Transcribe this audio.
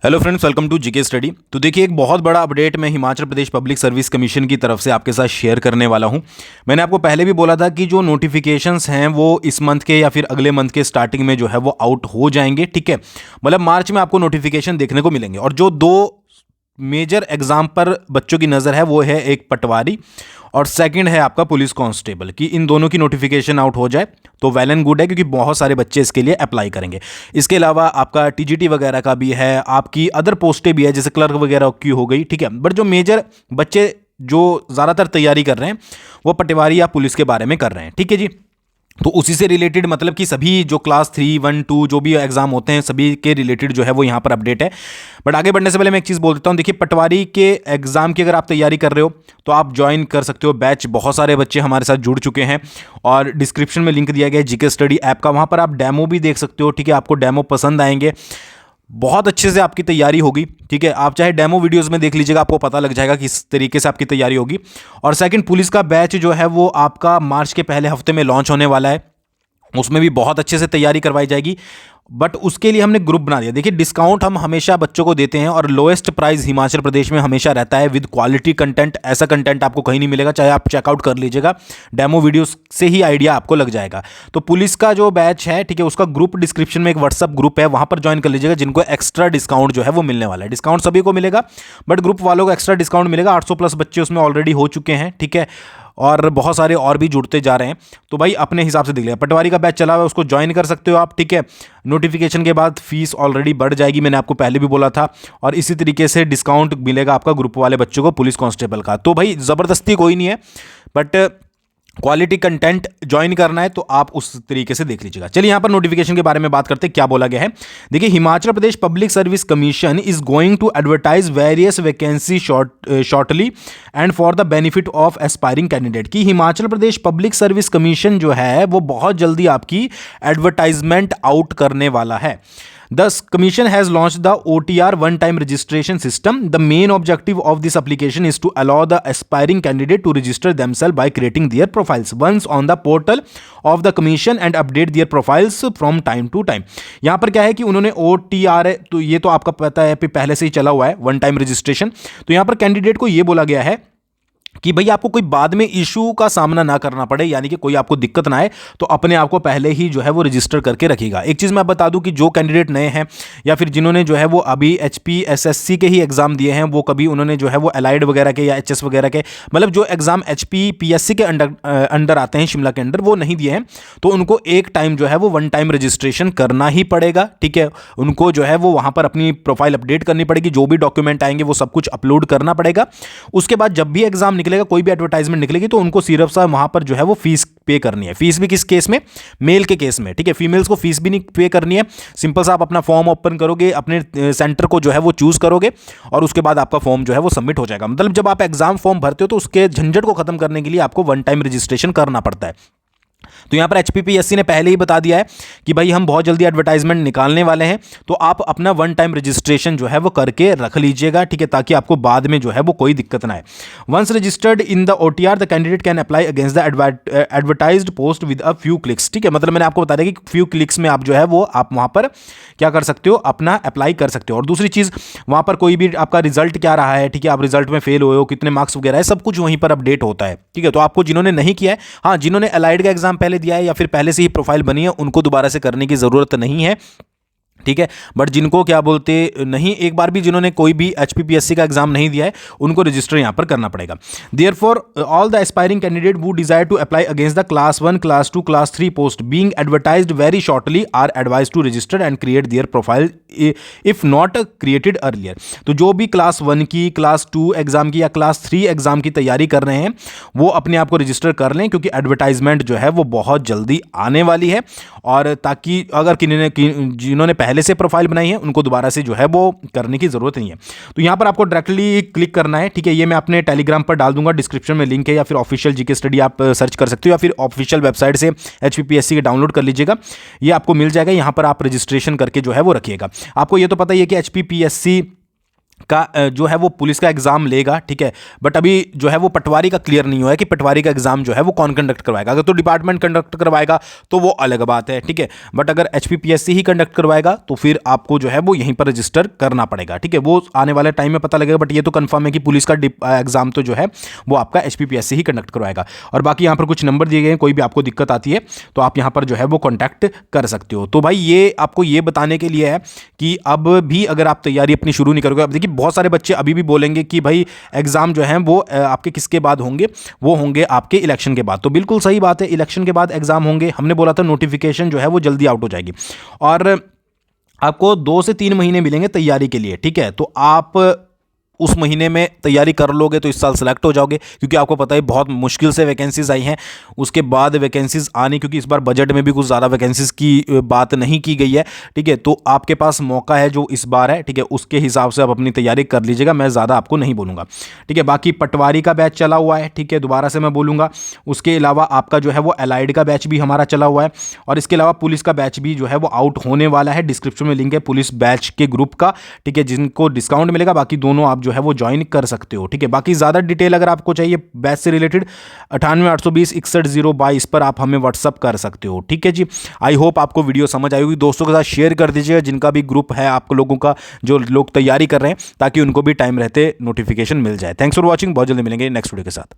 Hello friends, welcome to GK study. तो देखिए, एक बहुत बड़ा अपडेट मैं Himachal Pradesh public service commission की तरफ से आपके साथ शेयर करने वाला हूं। मैंने आपको पहले भी बोला था कि जो नोटिफिकेशंस हैं वो इस मंथ के या फिर अगले मंथ के स्टार्टिंग में जो है वो आउट हो जाएंगे। ठीक है, मतलब मार्च में आपको नोटिफिकेशन देखने को मिलेंगे। और जो दो मेजर एग्जाम पर बच्चों की नज़र है वो है एक पटवारी और सेकंड है आपका पुलिस कांस्टेबल की। इन दोनों की नोटिफिकेशन आउट हो जाए तो वेल एंड गुड है, क्योंकि बहुत सारे बच्चे इसके लिए अप्लाई करेंगे। इसके अलावा आपका टीजीटी वगैरह का भी है, आपकी अदर पोस्टें भी है जैसे क्लर्क वगैरह की हो गई। ठीक है, बट जो मेजर बच्चे जो ज़्यादातर तैयारी कर रहे हैं वो पटवारी या पुलिस के बारे में कर रहे हैं। ठीक है जी, तो उसी से रिलेटेड मतलब कि सभी जो क्लास 3, 1, 2 जो भी एग्जाम होते हैं सभी के रिलेटेड जो है वो यहाँ पर अपडेट है। बट आगे बढ़ने से पहले मैं एक चीज़ बोल देता हूँ। देखिए, पटवारी के एग्जाम की अगर आप तैयारी कर रहे हो तो आप ज्वाइन कर सकते हो बैच। बहुत सारे बच्चे हमारे साथ जुड़ चुके हैं और डिस्क्रिप्शन में लिंक दिया गया है जीके स्टडी ऐप का, वहाँ पर आप डेमो भी देख सकते हो। ठीक है, आपको डेमो पसंद आएंगे, बहुत अच्छे से आपकी तैयारी होगी। ठीक है, आप चाहे डेमो वीडियोस में देख लीजिएगा, आपको पता लग जाएगा किस तरीके से आपकी तैयारी होगी। और सेकंड, पुलिस का बैच जो है वो आपका मार्च के पहले हफ्ते में लॉन्च होने वाला है, उसमें भी बहुत अच्छे से तैयारी करवाई जाएगी। बट उसके लिए हमने ग्रुप बना दिया। देखिए, डिस्काउंट हम हमेशा बच्चों को देते हैं और लोएस्ट प्राइस हिमाचल प्रदेश में हमेशा रहता है विद क्वालिटी कंटेंट। ऐसा कंटेंट आपको कहीं नहीं मिलेगा, चाहे आप चेकआउट कर लीजिएगा, डेमो वीडियोस से ही आइडिया आपको लग जाएगा। तो पुलिस का जो बैच है, ठीक है, उसका ग्रुप डिस्क्रिप्शन में एक व्हाट्सअप ग्रुप है, वहां पर ज्वाइन कर लीजिएगा, जिनको एक्स्ट्रा डिस्काउंट जो है वो मिलने वाला है। डिस्काउंट सभी को मिलेगा बट ग्रुप वालों को एक्स्ट्रा डिस्काउंट मिलेगा। 800 प्लस बच्चे उसमें ऑलरेडी हो चुके हैं। ठीक है, और बहुत सारे और भी जुड़ते जा रहे हैं, तो भाई अपने हिसाब से देख लिया। पटवारी का बैच चला हुआ है, उसको ज्वाइन कर सकते हो आप। ठीक है, नोटिफिकेशन के बाद फीस ऑलरेडी बढ़ जाएगी, मैंने आपको पहले भी बोला था। और इसी तरीके से डिस्काउंट मिलेगा आपका ग्रुप वाले बच्चों को पुलिस कांस्टेबल का। तो भाई ज़बरदस्ती कोई नहीं है, बट क्वालिटी कंटेंट ज्वाइन करना है तो आप उस तरीके से देख लीजिएगा। चलिए, यहां पर नोटिफिकेशन के बारे में बात करते हैं, क्या बोला गया है। देखिए, Himachal Pradesh public service commission is going to advertise various vacancy shortly and for the benefit of aspiring candidate. की Himachal Pradesh public service commission जो है वो बहुत जल्दी आपकी एडवर्टाइजमेंट आउट करने वाला है। The Commission has launched the OTR one-time registration system. The main objective of this application is to allow the aspiring candidate to register themselves by creating their profiles once on the portal of the Commission and update their profiles from time to time. यहाँ पर क्या है कि उन्होंने OTR, तो ये तो आपका पता है पहले से ही चला हुआ है वन टाइम रजिस्ट्रेशन। तो यहाँ पर कैंडिडेट को ये बोला गया है कि भाई आपको कोई बाद में इशू का सामना ना करना पड़े, यानी कि कोई आपको दिक्कत ना आए, तो अपने आप को पहले ही जो है वो रजिस्टर करके रखिएगा। एक चीज़ मैं बता दूं कि जो कैंडिडेट नए हैं या फिर जिन्होंने जो है वो अभी HPSSC के ही एग्ज़ाम दिए हैं, वो कभी उन्होंने जो है वो एलाइड वगैरह के या HS वगैरह के, मतलब जो एग्ज़ाम HPPSC के अंडर आते हैं, शिमला के अंडर, वो नहीं दिए हैं, तो उनको एक टाइम जो है वो वन टाइम रजिस्ट्रेशन करना ही पड़ेगा। ठीक है, उनको जो है वो वहाँ पर अपनी प्रोफाइल अपडेट करनी पड़ेगी, जो भी डॉक्यूमेंट आएंगे वो सब कुछ अपलोड करना पड़ेगा। उसके बाद जब भी एग्जाम निकलेगा, कोई भी एडवर्टाइजमेंट निकलेगी, तो उनको सिर्फ सा वहां पर जो है वो फीस पे करनी है। फीस भी किस केस में? मेल के केस में। ठीक है, फीमेल्स को फीस भी नहीं पे करनी है। सिंपल सा आप अपना फॉर्म ओपन करोगे, अपने सेंटर को जो है वो चूज करोगे और उसके बाद आपका फॉर्म जो है वो सबमिट हो जाएगा। मतलब जब आप एग्जाम फॉर्म भरते हो तो उसके झंझट को खत्म करने के लिए आपको वन टाइम रजिस्ट्रेशन करना पड़ता है। तो यहां पर HPPSC ने पहले ही बता दिया है कि भाई हम बहुत जल्दी एडवर्टाइजमेंट निकालने वाले हैं, तो आप अपना वन टाइम रजिस्ट्रेशन जो है वो करके रख लीजिएगा। ठीक है, ताकि आपको बाद में जो है वो कोई दिक्कत ना आए। Once registered in the OTR the candidate can apply against the advertised post with a few clicks. ठीक है, मतलब मैंने आपको बता दिया कि फ्यू क्लिक्स में आप जो है वो आप वहां पर क्या कर सकते हो, अपना अप्लाई कर सकते हो। और दूसरी चीज, वहां पर कोई भी आपका रिजल्ट क्या रहा है, ठीक है, आप रिजल्ट में फेल हुए हो, कितने मार्क्स वगैरह है, सब कुछ वहीं पर अपडेट होता है। ठीक है, तो आपको जिन्होंने नहीं किया है, हाँ, जिन्होंने एलाइड का एग्जाम पहले दिया है या फिर पहले से ही प्रोफाइल बनी है, उनको दोबारा से करने की जरूरत नहीं है। ठीक है, बट जिनको क्या बोलते नहीं, एक बार भी जिन्होंने कोई भी HPPSC का एग्जाम नहीं दिया है, उनको रजिस्टर यहां पर करना पड़ेगा। Therefore all the aspiring candidate who desire to apply against the class 1, class 2, class 3 post being advertised very shortly are advise to register and create their profile if not created earlier. तो जो भी class 1 की, class 2 exam की या class 3 exam की तैयारी कर रहे हैं, वो अपने आप को रजिस्टर कर लें, क्योंकि एडवर्टाइजमेंट जो है वो बहुत जल्दी आने वाली है। और ताकि अगर जिन्होंने पहले से प्रोफाइल बनाई है, उनको दोबारा से जो है वो करने की जरूरत नहीं है। तो यहां पर आपको डायरेक्टली क्लिक करना है। ठीक है, ये मैं अपने टेलीग्राम पर डाल दूंगा, डिस्क्रिप्शन में लिंक है, या फिर ऑफिशियल जीके स्टडी आप सर्च कर सकते हो, या फिर ऑफिशियल वेबसाइट से HPPSC के डाउनलोड कर लीजिएगा, ये आपको मिल जाएगा। यहां पर आप रजिस्ट्रेशन करके जो है वो रखिएगा। आपको ये तो पता ही है कि HPPSC का जो है वो पुलिस का एग्जाम लेगा, ठीक है। बट अभी जो है वो पटवारी का क्लियर नहीं हुआ है कि पटवारी का एग्जाम जो है वो कौन कंडक्ट करवाएगा। अगर तो डिपार्टमेंट कंडक्ट करवाएगा तो वो अलग बात है, ठीक है। बट अगर एचपीपीएससी ही कंडक्ट करवाएगा तो फिर आपको जो है वो यहीं पर रजिस्टर करना पड़ेगा, ठीक है। वो आने वाले टाइम में पता लगेगा, बट ये तो कंफर्म है कि पुलिस का एग्जाम तो जो है वो आपका एचपीपीएससी ही कंडक्ट करवाएगा। और बाकी यहाँ पर कुछ नंबर दिए गए हैं, कोई भी आपको दिक्कत आती है तो आप यहाँ पर जो है वो कॉन्टैक्ट कर सकते हो। तो भाई ये आपको ये बताने के लिए है कि अब भी अगर आप तैयारी अपनी शुरू नहीं करोगे, अब देखिए बहुत सारे बच्चे अभी भी बोलेंगे कि भाई एग्जाम जो है वो आपके किसके बाद होंगे, वो होंगे आपके इलेक्शन के बाद। तो बिल्कुल सही बात है, इलेक्शन के बाद एग्जाम होंगे। हमने बोला था नोटिफिकेशन जो है वो जल्दी आउट हो जाएगी और आपको 2 से 3 महीने मिलेंगे तैयारी के लिए, ठीक है। तो आप उस महीने में तैयारी कर लोगे तो इस साल सेलेक्ट हो जाओगे, क्योंकि आपको पता है बहुत मुश्किल से वैकेंसीज आई हैं। उसके बाद वैकेंसीज आनी, क्योंकि इस बार बजट में भी कुछ ज़्यादा वैकेंसीज की बात नहीं की गई है, ठीक है। तो आपके पास मौका है जो इस बार है, ठीक है, उसके हिसाब से आप अपनी तैयारी कर लीजिएगा। मैं ज़्यादा आपको नहीं बोलूँगा, ठीक है। बाकी पटवारी का बैच चला हुआ है, ठीक है, दोबारा से मैं बोलूँगा। उसके अलावा आपका जो है वो एलाइड का बैच भी हमारा चला हुआ है, और इसके अलावा पुलिस का बैच भी जो है वो आउट होने वाला है। डिस्क्रिप्शन में लिंक है पुलिस बैच के ग्रुप का, ठीक है, जिनको डिस्काउंट मिलेगा। बाकी दोनों आप जो है वो ज्वाइन कर सकते हो, ठीक है। बाकी ज़्यादा डिटेल अगर आपको चाहिए बैच से रिलेटेड 9882061022 पर आप हमें व्हाट्सअप कर सकते हो, ठीक है जी। आई होप आपको वीडियो समझ आई होगी। दोस्तों के साथ शेयर कर दीजिएगा जिनका भी ग्रुप है आप लोगों का, जो लोग तैयारी कर रहे हैं, ताकि उनको भी टाइम रहते नोटिफिकेशन मिल जाए। थैंक्स फॉर वॉचिंग, बहुत जल्दी मिलेंगे नेक्स्ट वीडियो के साथ।